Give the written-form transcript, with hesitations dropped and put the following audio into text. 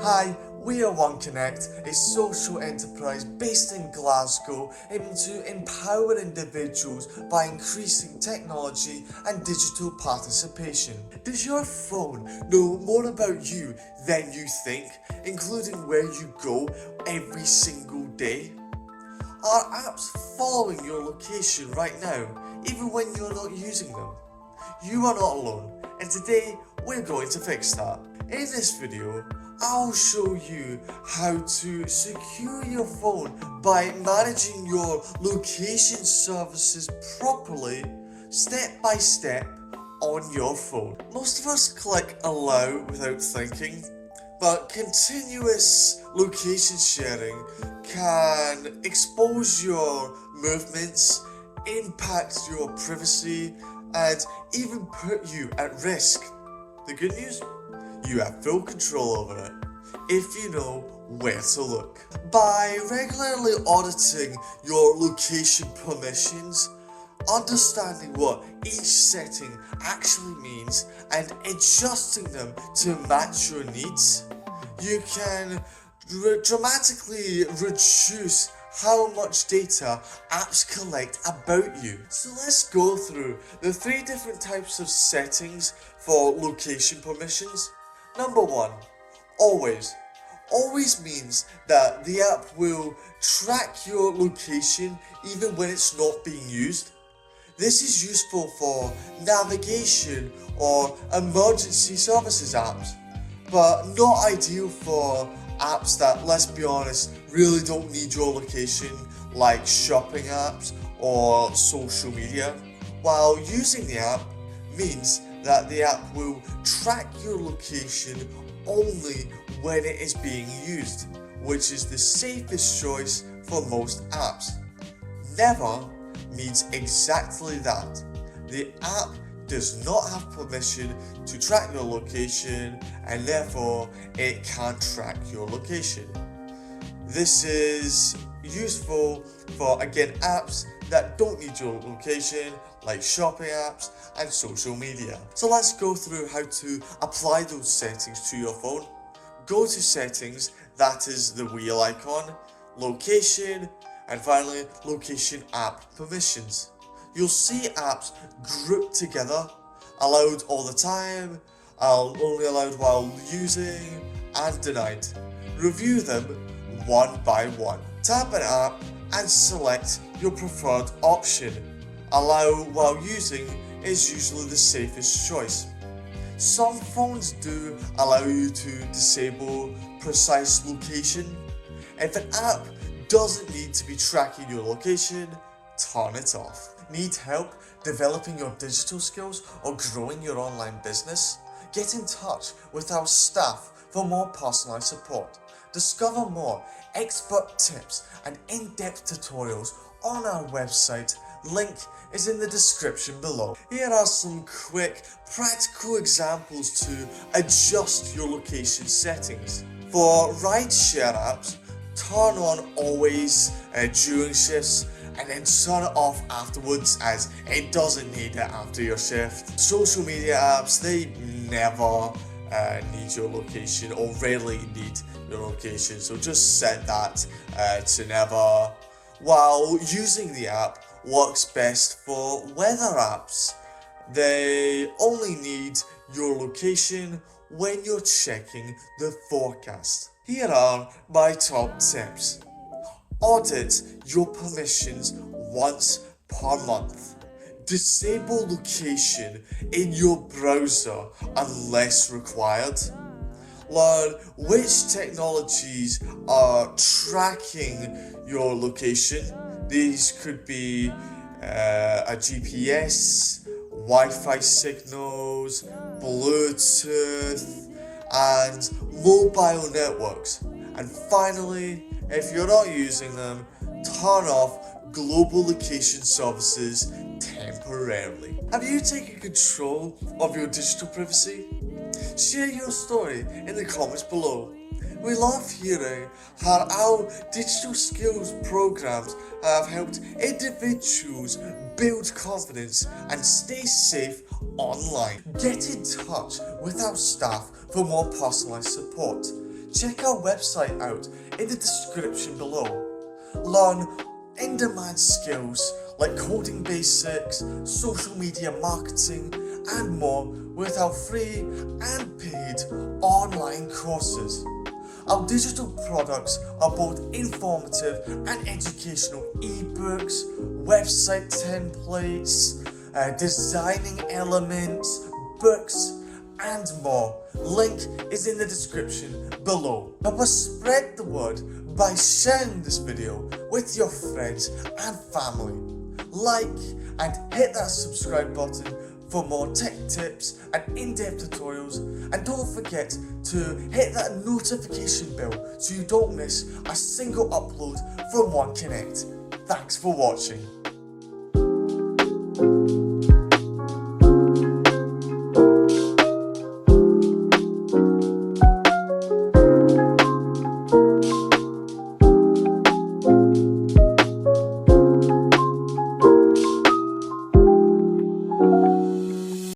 Hi, we are OneConnect, a social enterprise based in Glasgow aiming to empower individuals by increasing technology and digital participation. Does your phone know more about you than you think, including where you go every single day? Are apps following your location right now, even when you're not using them? You are not alone, and today we're going to fix that. In this video, I'll show you how to secure your phone by managing your location services properly, step by step, on your phone. Most of us click allow without thinking, but continuous location sharing can expose your movements, impact your privacy, and even put you at risk. The good news? You have full control over it, if you know where to look. By regularly auditing your location permissions, understanding what each setting actually means and adjusting them to match your needs, you can dramatically reduce how much data apps collect about you. So let's go through the 3 different types of settings for location permissions. Number 1, always. Always means that the app will track your location even when it's not being used. This is useful for navigation or emergency services apps, but not ideal for apps that, let's be honest, really don't need your location, like shopping apps or social media. While using the app means that the app will track your location only when it is being used, which is the safest choice for most apps. Never means exactly that. The app does not have permission to track your location, and therefore it can't track your location. This is useful for, again, apps that don't need your location, like shopping apps and social media. So let's go through how to apply those settings to your phone. Go to settings, that is the wheel icon, location, and finally location app permissions. You'll see apps grouped together, allowed all the time, only allowed while using, and denied. Review them one by one. Tap an app and select your preferred option. Allow while using is usually the safest choice. Some phones do allow you to disable precise location. If an app doesn't need to be tracking your location, turn it off. Need help developing your digital skills or growing your online business? Get in touch with our staff for more personalized support. Discover more expert tips and in-depth tutorials on our website. Link is in the description below. Here are some quick, practical examples to adjust your location settings. For rideshare apps, turn on always during shifts and then turn it off afterwards, as it doesn't need it after your shift. Social media apps, they never need your location or rarely need your location, so just set that to never. While using the app works best for weather apps, they only need your location when you're checking the forecast. Here are my top tips. Audit your permissions once per month. Disable location in your browser unless required. Learn which technologies are tracking your location. These could be a GPS, Wi-Fi signals, Bluetooth, and mobile networks. And finally, if you're not using them, turn off global location services temporarily. Have you taken control of your digital privacy? Share your story in the comments below. We love hearing how our digital skills programs have helped individuals build confidence and stay safe online. Get in touch with our staff for more personalized support. check our website out in the description below. Learn in-demand skills like coding basics, social media marketing, and more with our free and paid online courses. Our digital products are both informative and educational ebooks, website templates, designing elements, books, and more. Link is in the description below. Help us spread the word by sharing this video with your friends and family. Like and hit that subscribe button for more tech tips and in-depth tutorials, and don't forget to hit that notification bell so you don't miss a single upload from OneConnect. Thanks for watching.